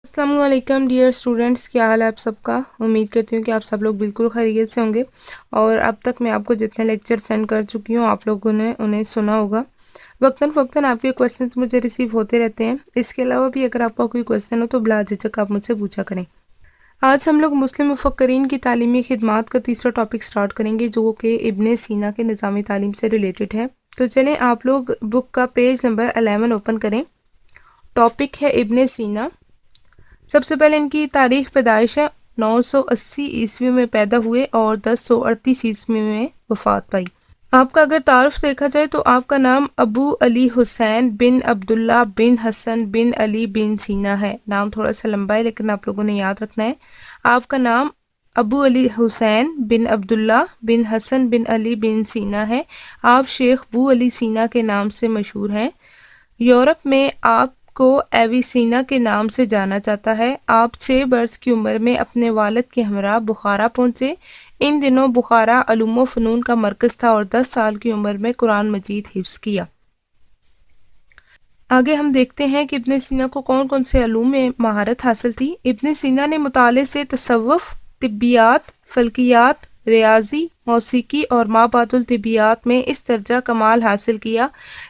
अस्सलाम वालेकुम dear students, क्या हाल है आप सबका। उम्मीद करती हूँ कि आप सब लोग बिल्कुल खैरियत से होंगे और अब तक मैं आपको जितने लेक्चर सेंड कर चुकी हूँ आप लोगों ने उन्हें सुना होगा। वक्तन फ़वक्तन आपके क्वेश्चंस मुझे रिसीव होते रहते हैं। इसके अलावा भी अगर आपका कोई क्वेश्चन हो तो बिला झिझक आप मुझसे पूछा करें। आज हम लोग मुस्लिम मुफक्करीन की तालीमी खिदमात का तीसरा टॉपिक स्टार्ट करेंगे जो कि इब्ने सीना के निज़ामी तालीम से रिलेटेड है। तो चलें आप लोग बुक का पेज नंबर 11 ओपन करें। टॉपिक है इब्ने सीना। सबसे पहले इनकी तारीख पैदाइश है 980 ईस्वी में पैदा हुए और 1038 ईस्वी में वफात पाई। आपका अगर तारुफ देखा जाए तो आपका नाम अबू अली हुसैन बिन अब्दुल्ला बिन हसन बिन अली बिन सीना है। नाम थोड़ा सा लंबा है लेकिन आप लोगों ने याद रखना है। आपका नाम अबू अली हुसैन बिन अब्दुल्ला बिन हसन बिन अली बिन सीना है। आप शेख बू अली सीना के नाम से मशहूर हैं। यूरोप में आपको एविसीना के नाम से जाना जाता है। आप 6 बरस की उम्र में अपने वालिद के हमरा बुखारा पहुँचे। इन दिनों बुखारा उलूम फ़नून का मरकज़ था और 10 साल की उम्र में कुरान मजीद हिफ्ज़ किया। आगे हम देखते हैं कि इब्ने सीना को कौन कौन से उलूम में महारत हासिल थी। इब्ने सीना ने मुताले से तसव्वुफ़, तिब्बियात, फल्कियात, रियाजी, मौसीकी और माबादुल तिब्बियात में इस दर्जा कमाल हासिल किया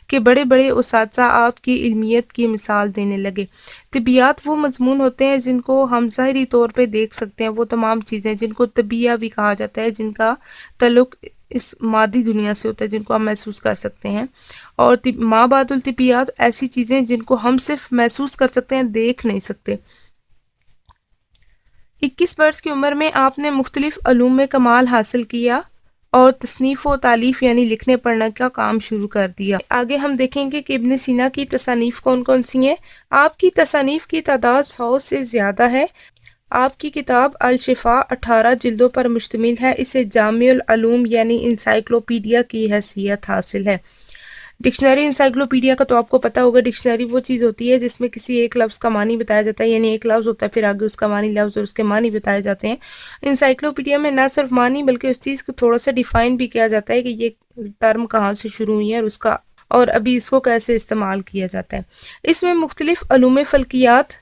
कि बड़े बड़े उसातिज़ा आपकी इल्मियत की मिसाल देने लगे। तिब्बियात वो मजमून होते हैं जिनको हम ज़ाहिरी तौर पे देख सकते हैं, वो तमाम चीज़ें जिनको तबिया भी कहा जाता है, जिनका तल्लुक इस मादी दुनिया से होता है, जिनको हम महसूस कर सकते हैं। और माबादुल तिब्बियात ऐसी चीज़ें जिनको हम सिर्फ महसूस कर सकते हैं, देख नहीं सकते। 21 वर्ष की उम्र में आपने मुख्तलिफ उलूम में कमाल हासिल किया और तसनीफ़ व तालीफ़ यानी लिखने पढ़ने का काम शुरू कर दिया। आगे हम देखेंगे कि इब्ने सीना की तसानीफ़ कौन कौन सी हैं। आपकी तसानीफ़ की तादाद 100 से ज़्यादा है। आपकी किताब अल-शिफा 18 जिल्दों पर मुश्तमिल है। इसे जामिउल उलूम यानी इंसाइक्लोपीडिया की हैसियत हासिल है। डिक्शनरी इंसाइक्लोपीडिया का तो आपको पता होगा, डिक्शनरी वो चीज़ होती है जिसमें किसी एक लफ्ज़ का मानी बताया जाता है, यानी एक लफ्ज़ होता है फिर आगे उसका मानी लफ्ज़ और उसके मानी बताए जाते हैं। इंसाइक्लोपीडिया में ना सिर्फ मानी बल्कि उस चीज़ को थोड़ा सा डिफ़ाइन भी किया जाता है कि ये टर्म कहाँ से शुरू हुई है और उसका और अभी इसको कैसे इस्तेमाल किया जाता है। इसमें मुख्तलिफ उलूम फ़ल्कियात,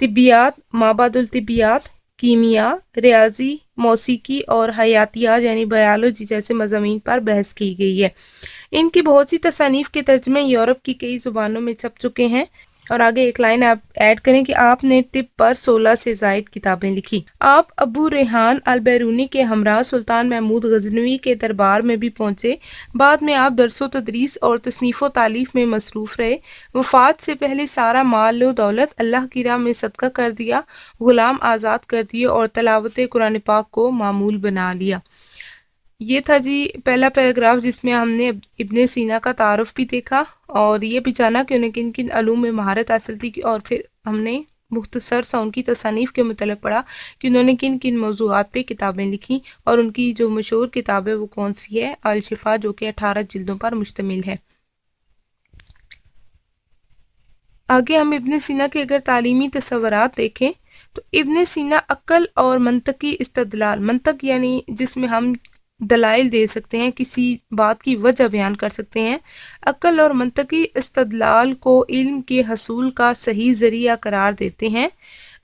तिब्बियात, माबादुल तिब्बियात, कीमिया, रियाजी, मौसीकी और हयातियात यानी बायोलॉजी जैसे मज़ामीन पर बहस की गई है। इनकी बहुत सी तसानीफ़ के तर्जमे यूरोप की कई ज़ुबानों में छप चुके हैं। और आगे एक लाइन आप ऐड करें कि आपने तिब पर 16 से ज़ायद किताबें लिखी। आप अबू रेहान अल बैरूनी के हमरा सुल्तान महमूद गजनवी के दरबार में भी पहुँचे। बाद में आप दरसो तदरीस और तसनीफ़ व तालीफ़ में मसरूफ़ रहे। वफ़ात से पहले सारा माल व दौलत अल्लाह की राह में सदका कर दिया, ग़ुलाम आज़ाद कर दिए और तलावत कुरान पाक को मामूल बना लिया। ये था जी पहला पैराग्राफ जिसमें हमने इब्ने सीना का तारुफ भी देखा और ये भी जाना कि उन्हें किन किन उलूम में महारत हासिल थी और फिर हमने मुख्तसर सा उनकी तसानीफ़ के मतलब पढ़ा कि उन्होंने किन किन मौज़ूआत पे किताबें लिखी और उनकी जो मशहूर किताब है वो कौन सी है, अल-शिफा, जो कि 18 जिल्दों पर मुश्तमिल है। आगे हम इब्ने सीना के अगर तालीमी तस्वुरात देखें तो इब्ने सीना अक्ल और मंतकी इस्तदलाल, मंतक यानी जिसमें हम दलाइल दे सकते हैं, किसी बात की वजह बयान कर सकते हैं, अक्ल और मंतकी इस्तदलाल को इल्म के हसूल का सही ज़रिया करार देते हैं।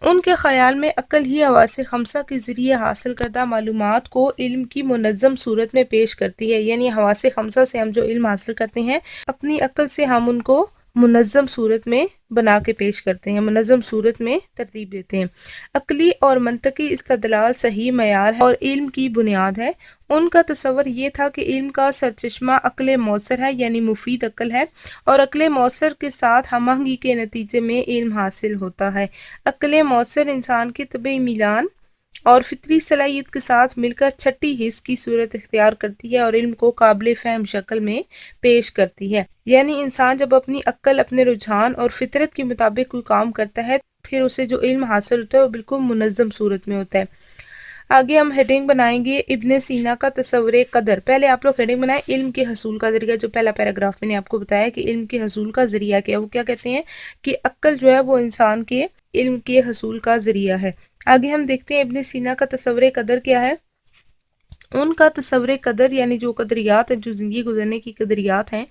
उनके ख़याल में अक्ल ही हवासे खमसा के ज़रिए हासिल करदा मालूमात को इल्म की मुनज़्ज़म सूरत में पेश करती है, यानी हवासे खमसा से हम जो इल्म हासिल करते हैं अपनी अक्ल से हम उनको मुनज़्ज़म सूरत में बना के पेश करते हैं, मुनज़्ज़म सूरत में तरतीब देते हैं। अक्ली और मंतकी इस्तदलाल सही मयार है और इल्म की बुनियाद है। उनका तसव्वुर ये था कि इल्म का सरचश्मा अक्ल मौसर है, यानी मुफीद अक्ल है, और अक्ल मौसर के साथ हमआहंगी के नतीजे में इल्म हासिल होता है। अक्ल मौसर इंसान के तबी मिलान और फितरी सलाहियत के साथ मिलकर छठी हिस्स की सूरत इख्तियार करती है और इल्म को काबिल फ़हम शक्ल में पेश करती है। यानी इंसान जब अपनी अक्ल, अपने रुझान और फितरत के मुताबिक कोई काम करता है फिर उसे जो इल्म हासिल होता है वो बिल्कुल मुनज़्ज़म सूरत में होता है। आगे हम हेडिंग बनाएंगे इब्ने सीना का तस्वुर कदर। पहले आप लोग हेडिंग बनाएं इल्म के हसूल का ज़रिया। जो पहला पैराग्राफ मैंने आपको बताया कि इल्म के हसूल का ज़रिया क्या है, वो क्या कहते हैं कि अक्ल जो है वो इंसान के इल्म के हसूल का ज़रिया है। आगे हम देखते हैं इब्ने सीना का तस्वुर कदर क्या है। ان کا تصور قدر یعنی جو قدریات ہیں، جو زندگی گزرنے کی قدریات ہیں،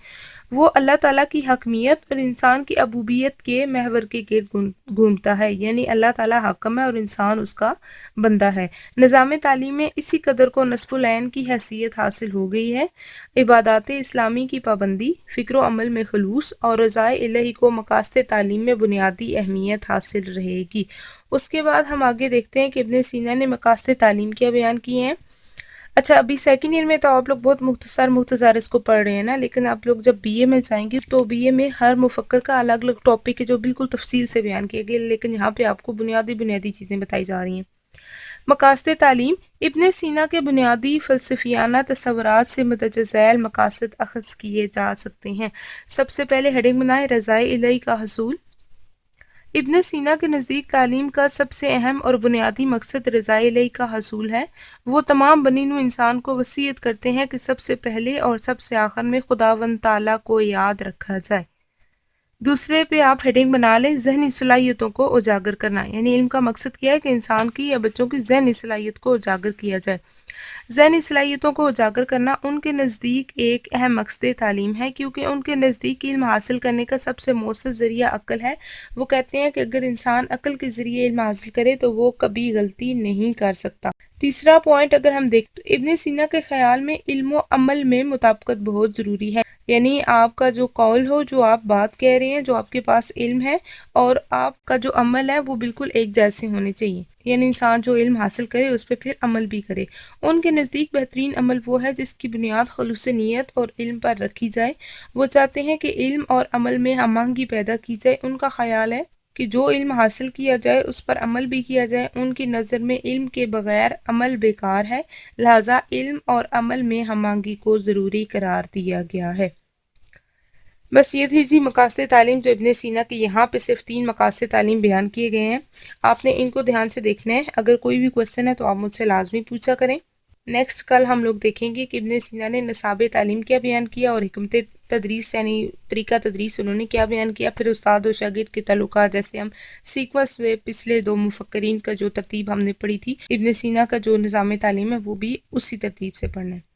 وہ اللہ تعالیٰ کی حکمیت اور انسان کی ابوبیت کے محور کے گرد گھومتا ہے، یعنی اللہ تعالیٰ حاکم ہے اور انسان اس کا بندہ ہے۔ نظام تعلیم میں اسی قدر کو نصب العین کی حیثیت حاصل ہو گئی ہے۔ عبادات اسلامی کی پابندی، فکر و عمل میں خلوص اور رضائے الہی کو مقاصد تعلیم میں بنیادی اہمیت حاصل رہے گی۔ اس کے بعد ہم آگے دیکھتے ہیں کہ ابن سینا نے مقاصد تعلیم کیا بیان کیے ہیں۔ اچھا، ابھی سیکنڈ ایئر میں تو آپ لوگ بہت مختصر اس کو پڑھ رہے ہیں نا، لیکن آپ لوگ جب بی اے میں جائیں گے تو بی اے میں ہر مفکر کا الگ الگ ٹاپک ہے جو بالکل تفصیل سے بیان کیے گئے، لیکن یہاں پہ آپ کو بنیادی چیزیں بتائی جا رہی ہیں۔ مقاصد تعلیم، ابن سینا کے بنیادی فلسفیانہ تصورات سے مندرجہ ذیل مقاصد اخذ کیے جا سکتے ہیں۔ سب سے پہلے ہیڈنگ بنائے رضائے الہی کا حصول۔ ابن سینا کے نزدیک تعلیم کا سب سے اہم اور بنیادی مقصد رضائے الہی کا حصول ہے۔ وہ تمام بنی نوع انسان کو وصیت کرتے ہیں کہ سب سے پہلے اور سب سے آخر میں خداوند تعالیٰ کو یاد رکھا جائے۔ دوسرے پہ آپ ہیڈنگ بنا لیں ذہنی صلاحیتوں کو اجاگر کرنا، یعنی علم کا مقصد کیا ہے کہ انسان کی یا بچوں کی ذہنی صلاحیت کو اجاگر کیا جائے۔ ذہنی صلاحیتوں کو اجاگر کرنا ان کے نزدیک ایک اہم مقصد تعلیم ہے، کیونکہ ان کے نزدیک علم حاصل کرنے کا سب سے مؤثر ذریعہ عقل ہے۔ وہ کہتے ہیں کہ اگر انسان عقل کے ذریعے علم حاصل کرے تو وہ کبھی غلطی نہیں کر سکتا۔ تیسرا پوائنٹ اگر ہم دیکھیں تو ابن سینا کے خیال میں علم و عمل میں مطابقت بہت ضروری ہے، یعنی آپ کا جو قول ہو، جو آپ بات کہہ رہے ہیں، جو آپ کے پاس علم ہے، اور آپ کا جو عمل ہے وہ بالکل ایک جیسے ہونے چاہیے، یعنی انسان جو علم حاصل کرے اس پہ پھر عمل بھی کرے۔ ان کے نزدیک بہترین عمل وہ ہے جس کی بنیاد خلوص نیت اور علم پر رکھی جائے۔ وہ چاہتے ہیں کہ علم اور عمل میں ہم آہنگی پیدا کی جائے۔ ان کا خیال ہے کہ جو علم حاصل کیا جائے اس پر عمل بھی کیا جائے۔ ان کی نظر میں علم کے بغیر عمل بیکار ہے، لہٰذا علم اور عمل میں ہم آہنگی کو ضروری قرار دیا گیا ہے۔ بس یہ تھی جی مقاصد تعلیم، جو ابن سینا کے یہاں پہ صرف 3 مقاصد تعلیم بیان کیے گئے ہیں۔ آپ نے ان کو دھیان سے دیکھنا ہے، اگر کوئی بھی کویسچن ہے تو آپ مجھ سے لازمی پوچھا کریں۔ نیکسٹ کل ہم لوگ دیکھیں گے کہ ابن سینا نے نصاب تعلیم کیا بیان کیا اور حکمت تدریس یعنی طریقہ تدریس انہوں نے کیا بیان کیا، پھر استاد و شاگرد کے تعلقات، جیسے ہم سیکوینس میں پچھلے 2 مفکرین کا جو ترتیب ہم نے پڑھی تھی، ابن سینا کا جو نظام تعلیم ہے وہ بھی اسی ترتیب سے پڑھنا ہے۔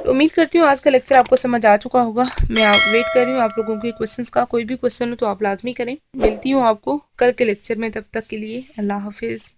امید کرتی ہوں آج کا لیکچر آپ کو سمجھ آ چکا ہوگا۔ میں ویٹ کر رہی ہوں آپ لوگوں کے کویسچنس کا، کوئی بھی کویسچن ہو تو آپ لازمی کریں۔ ملتی ہوں آپ کو کل کے لیکچر میں، تب تک کے لیے اللہ حافظ۔